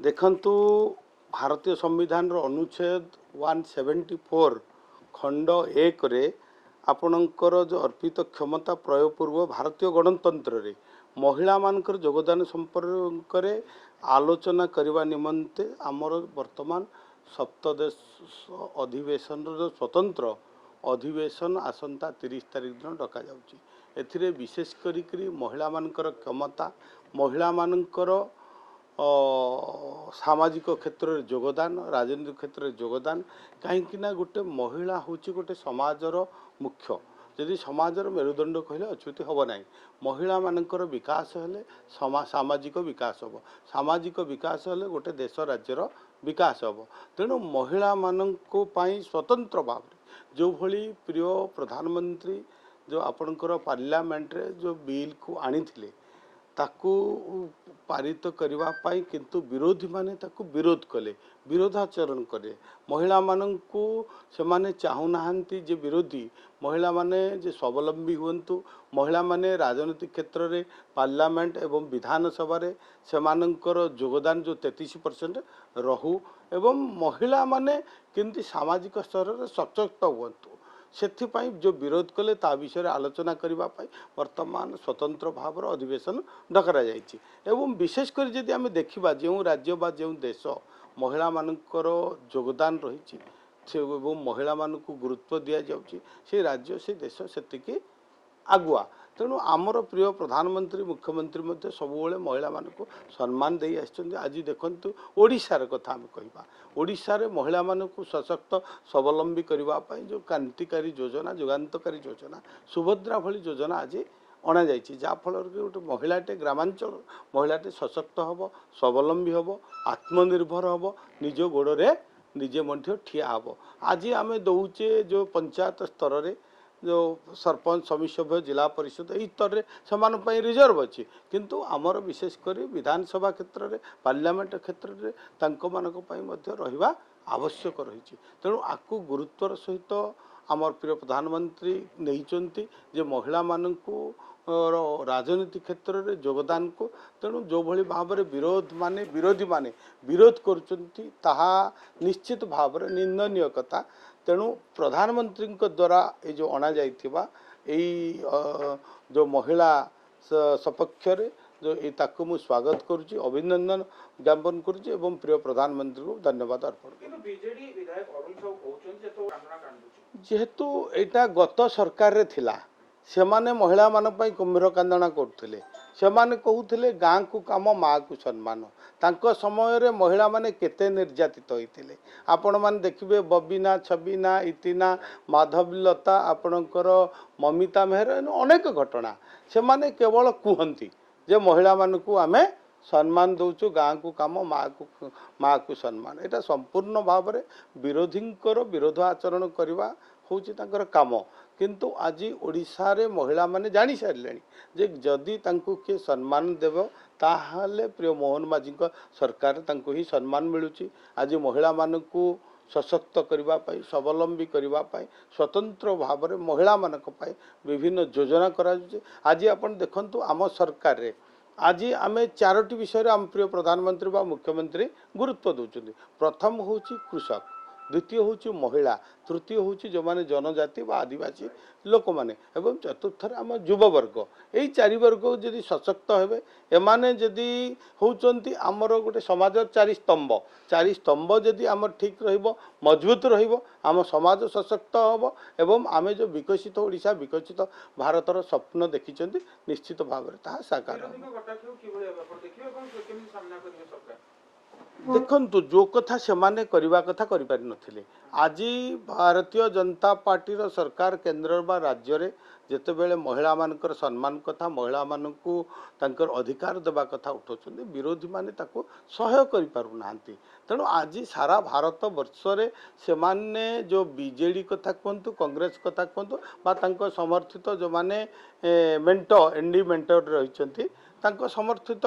देखंतु भारतीय संविधान अनुच्छेद 174 खंड 1 रे आपणकर जो अर्पित क्षमता प्रयोग पूर्व भारतीय गणतंत्र रे महिला मानकर योगदान संपर्क रे आलोचना करने निमंते आमर वर्तमान सप्तदेश अधिवेशन जो स्वतंत्र अधिवेशन आसंता 30 तारिख दिन डका जाउची। एथिरे विशेष करी महिला मानकर क्षमता महिला मानकर सामाजिक क्षेत्र में योगदान राजनीतिक क्षेत्र में योगदान कहीं गोटे महिला हूँ गोटे समाजर मुख्य जदि समाजर मेरुदंड कहले अच्युति हम ना महिला मानकर विकास हेले सामाजिक विकास हम सामाजिक विकास हेले गोटे देश राज्यर विकास हम तेणु महिला मानक स्वतंत्र भाव जो भली प्रिय प्रधानमंत्री जो आपणकर पार्लियामेंट रे जो बिल को आनी ताकू पारित करने किंतु विरोधी माने ताकू विरोध कले विरोधाचरण करे महिला माननकू से माने चाहूनाहांती जे विरोधी महिला माने जे स्वावलंबी हुंतु महिला माने राजनीतिक क्षेत्र रे पार्लियामेंट एवं विधानसभा रे से मानकर योगदान जो 33% रहू एवं महिला माने किंतु सामाजिक स्तर रे सशक्त हुंतु सेथिपाई जो विरोध कले ता विषय आलोचना करने वर्तमान स्वतंत्र भाव अधिवेशन डकरा जाइए एवं विशेषकर जदि आम देखा जो राज्य बा जो देश महिला मानकर योगदान रही महिला मानक गुरुत्व दि जाउची से राज्य से देश से आगुआ तेणु आमर प्रिय प्रधानमंत्री मुख्यमंत्री सबुबले महिला मानक सम्मान दे आज देखंतु ओडिशार कथा आम कहवा ओडिशारे महिला मानक सशक्त स्वावलंबी करने जो क्रांतिकारी योजना युगांतकारी योजना सुभद्रा भली योजना आज अणा जाइए जहाँफल कि गोटे महिलाटे ग्रामांचल महिलाटे सशक्त हम स्वावलंबी हम आत्मनिर्भर हम निज गोड़े निजे मध्य ठिया हम आज आम दौचे जो पंचायत स्तर में जो सरपंच समिति सभ्य जिला परिषद यही स्तर में रिजर्व अच्छी किंतु आमर विशेषकर विधानसभा क्षेत्र में पार्लियामेंट क्षेत्र में रहा आवश्यक रही तेणु आपको गुरुत्वर सहित आमर प्रिय प्रधानमंत्री नहीं जे महिला मानू राजनीति क्षेत्र में योगदान को तेणु जो भली भाव में विरोधी माने विरोध करुचंती ताहा निश्चित भाव में निंदनीय कथा तेणु प्रधानमंत्री द्वारा ये जो अणा जाइथिबा जो महिला सपक्ष जो ताकू मु स्वागत करुच्ची अभिनंदन ज्ञापन करुच्ची एवं प्रिय प्रधानमंत्री को धन्यवाद अर्पण जेहेतु यहाँ गत सरकार रे थिला सेमाने महिला मान पई कुम्भीर कांदना करथिले सेमाने कहूथिले गाँ को काम माँ को सम्मान तांको समय रे महिला माने केते निर्यातित होइथिले आपण मान देखिबे बबीना छबीना इतिना माधवीलता आपणकर ममिता मेहर अनेक घटना सेमाने केवल कहती जे महिला मानकू आमे सम्मान दौचु गाँ को काम माँ को सम्मान एटा संपूर्ण भाव में विरोधी विरोध आचरण करवा होची तांकर काम किंतु आज ओडिशा रे महिला माने जानी सारे जे जदि तांको किए सम्मान देव ताहाले प्रिय मोहन माझी सरकार तांको ही सम्मान मिलुची आज महिला मानकू सशक्त करने स्वावलंबी करने स्वतंत्र भाव में महिला मानक विभिन्न योजना करा आज आपण देखंतु आम सरकार रे आज आम चारोटी विषय आम प्रिय प्रधानमंत्री बा मुख्यमंत्री गुरुत्व दौरान प्रथम हूँ कृषक द्वितीय हूँ महिला तृतीय हूँ जो माने जनजाति व आदिवासी लोक माने एवं चतुर्थ आम युववर्ग यही चारि वर्ग जदि सशक्त हेबे एमाने जदि होउचंती आमर गोटे समाज चारि स्तंभ जदि आमर ठीक रहिबो मजबूत रहिबो आम समाज सशक्त हम एवं आमे जो विकसित ओडिशा विकसित भारतर स्वप्न देखिचंती निश्चित भाव में ताहा साकार देखंतु जो कथा सेमाने करवा कथा करि पारि नथिले आज भारतीय जनता पार्टी रो सरकार केंद्र बा राज्य रे जेते बेले महिला मानकर सम्मान कथा महिला मानकू तांकर अधिकार देवा कथा उठाउछन्ती विरोधी माने ताको सहयोग करि पारु नांती तेणु आज सारा भारत वर्ष रे सेमाने जो बीजेडी कथा कहतु कांग्रेस कथा कहतु बा तांको समर्थित जो माने मेंटो एनडी मेंटो रहिचन्ती तांको समर्थित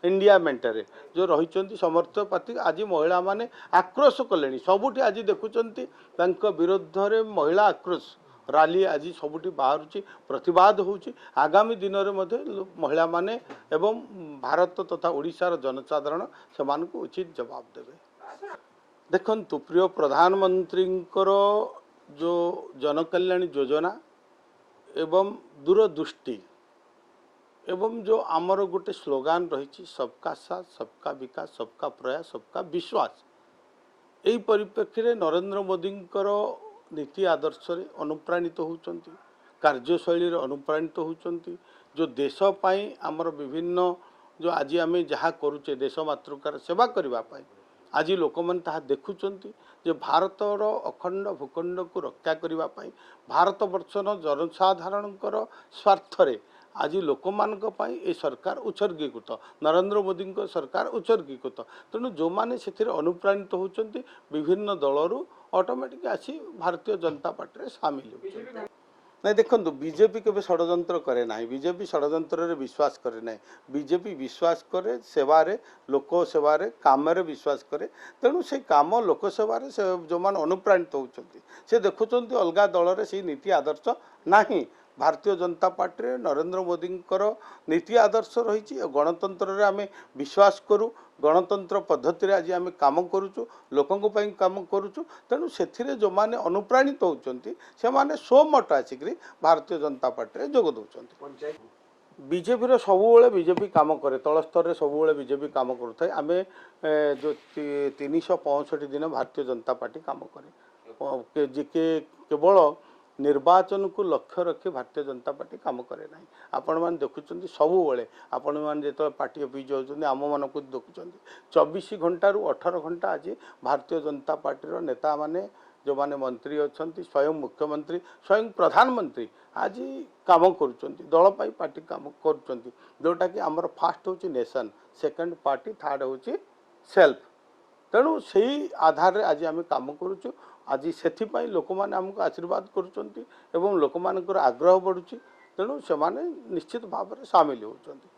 इंडिया मेंटरे जो रही समर्थ पार्टी आज महिला माने आक्रोश कले सबुठी आज देखुं विरोध रे महिला आक्रोश ରାଲି ଆଜି ସବୁଠି ବାହାରୁଛି, ପ୍ରତିବାଦ ହେଉଛି। ଆଗାମୀ ଦିନରେ ମଧ୍ୟ ମହିଳାମାନେ ଏବଂ ଭାରତ ତଥା ଓଡ଼ିଶାର ଜନସାଧାରଣ ସେମାନଙ୍କୁ ଉଚିତ ଜବାବ ଦେବେ। ଦେଖନ୍ତୁ, ପ୍ରିୟ ପ୍ରଧାନମନ୍ତ୍ରୀଙ୍କର ଯେଉଁ ଜନକଲ୍ୟାଣୀ ଯୋଜନା ଏବଂ ଦୂରଦୃଷ୍ଟି ଏବଂ ଯେଉଁ ଆମର ଗୋଟେ ସ୍ଲୋଗାନ ରହିଛି ସବକା ସାଥ ସବକା ବିକାଶ ସବକା ପ୍ରୟାସ ସବକା ବିଶ୍ୱାସ, ଏହି ପରିପ୍ରେକ୍ଷୀରେ ନରେନ୍ଦ୍ର ମୋଦିଙ୍କର ନୀତି ଆଦର୍ଶରେ ଅନୁପ୍ରାଣିତ ହେଉଛନ୍ତି, କାର୍ଯ୍ୟଶୈଳୀରେ ଅନୁପ୍ରାଣିତ ହେଉଛନ୍ତି। ଯେଉଁ ଦେଶ ପାଇଁ ଆମର ବିଭିନ୍ନ ଯେଉଁ ଆଜି ଆମେ ଯାହା କରୁଛେ ଦେଶ ମାତୃକାର ସେବା କରିବା ପାଇଁ, ଆଜି ଲୋକମାନେ ତାହା ଦେଖୁଛନ୍ତି ଯେ ଭାରତର ଅଖଣ୍ଡ ଭୂଖଣ୍ଡକୁ ରକ୍ଷା କରିବା ପାଇଁ ଭାରତବର୍ଷର ଜନସାଧାରଣଙ୍କର ସ୍ୱାର୍ଥରେ ଆଜି ଲୋକମାନଙ୍କ ପାଇଁ ଏ ସରକାର ଉତ୍ସର୍ଗୀକୃତ, ନରେନ୍ଦ୍ର ମୋଦିଙ୍କ ସରକାର ଉତ୍ସର୍ଗୀକୃତ। ତେଣୁ ଯେଉଁମାନେ ସେଥିରେ ଅନୁପ୍ରାଣିତ ହେଉଛନ୍ତି ବିଭିନ୍ନ ଦଳରୁ ଅଟୋମେଟିକ୍ ଆସି ଭାରତୀୟ ଜନତା ପାର୍ଟିରେ ସାମିଲ ହେଉଛନ୍ତି। ନାଇଁ, ଦେଖନ୍ତୁ, ବିଜେପି କେବେ ଷଡ଼ଯନ୍ତ୍ର କରେ ନାହିଁ, ବିଜେପି ଷଡ଼ଯନ୍ତ୍ରରେ ବିଶ୍ୱାସ କରେ ନାହିଁ। ବିଜେପି ବିଶ୍ୱାସ କରେ ସେବାରେ, ଲୋକ ସେବାରେ, କାମରେ ବିଶ୍ୱାସ କରେ। ତେଣୁ ସେ କାମ ଲୋକସେବାରେ ସେ ଯେଉଁମାନେ ଅନୁପ୍ରାଣିତ ହେଉଛନ୍ତି ସେ ଦେଖୁଛନ୍ତି ଅଲଗା ଦଳରେ ସେଇ ନୀତି ଆଦର୍ଶ ନାହିଁ। ଭାରତୀୟ ଜନତା ପାର୍ଟିରେ ନରେନ୍ଦ୍ର ମୋଦିଙ୍କର ନୀତି ଆଦର୍ଶ ରହିଛି। ଗଣତନ୍ତ୍ରରେ ଆମେ ବିଶ୍ୱାସ କରୁ, ଗଣତନ୍ତ୍ର ପଦ୍ଧତିରେ ଆଜି ଆମେ କାମ କରୁଛୁ, ଲୋକଙ୍କ ପାଇଁ କାମ କରୁଛୁ। ତେଣୁ ସେଥିରେ ଯେଉଁମାନେ ଅନୁପ୍ରାଣିତ ହେଉଛନ୍ତି ସେମାନେ ସ୍ୱମତ ଆସିକରି ଭାରତୀୟ ଜନତା ପାର୍ଟିରେ ଯୋଗ ଦେଉଛନ୍ତି। ବିଜେପିର ସବୁବେଳେ ବିଜେପି କାମ କରେ, ତଳ ସ୍ତରରେ ସବୁବେଳେ ବିଜେପି କାମ କରୁଥାଏ। ଆମେ ଯେଉଁ 365 ଦିନ ଭାରତୀୟ ଜନତା ପାର୍ଟି କାମ କରେ, କେବଳ ନିର୍ବାଚନକୁ ଲକ୍ଷ୍ୟ ରଖି ଭାରତୀୟ ଜନତା ପାର୍ଟି କାମ କରେ ନାହିଁ। ଆପଣମାନେ ଦେଖୁଛନ୍ତି ସବୁବେଳେ, ଆପଣମାନେ ଯେତେବେଳେ ପାର୍ଟି ଅଫିସ୍ ଯାଉଛନ୍ତି ଆମମାନଙ୍କୁ ଦେଖୁଛନ୍ତି 24 ଘଣ୍ଟାରୁ 18 ଘଣ୍ଟା ଆଜି ଭାରତୀୟ ଜନତା ପାର୍ଟିର ନେତାମାନେ ଯେଉଁମାନେ ମନ୍ତ୍ରୀ ଅଛନ୍ତି, ସ୍ୱୟଂ ମୁଖ୍ୟମନ୍ତ୍ରୀ, ସ୍ୱୟଂ ପ୍ରଧାନମନ୍ତ୍ରୀ ଆଜି କାମ କରୁଛନ୍ତି, ଦଳ ପାଇଁ ପାର୍ଟି କାମ କରୁଛନ୍ତି। ଯେଉଁଟାକି ଆମର ଫାର୍ଷ୍ଟ ହେଉଛି ନେସନ୍, ସେକେଣ୍ଡ ପାର୍ଟି, ଥାର୍ଡ଼ ହେଉଛି ସେଲ୍ଫ। ତେଣୁ ସେଇ ଆଧାରରେ ଆଜି ଆମେ କାମ କରୁଛୁ। ଆଜି ସେଥିପାଇଁ ଲୋକମାନେ ଆମକୁ ଆଶୀର୍ବାଦ କରୁଛନ୍ତି ଏବଂ ଲୋକମାନଙ୍କର ଆଗ୍ରହ ବଢ଼ୁଛି। ତେଣୁ ସେମାନେ ନିଶ୍ଚିତ ଭାବରେ ସାମିଲ ହେଉଛନ୍ତି।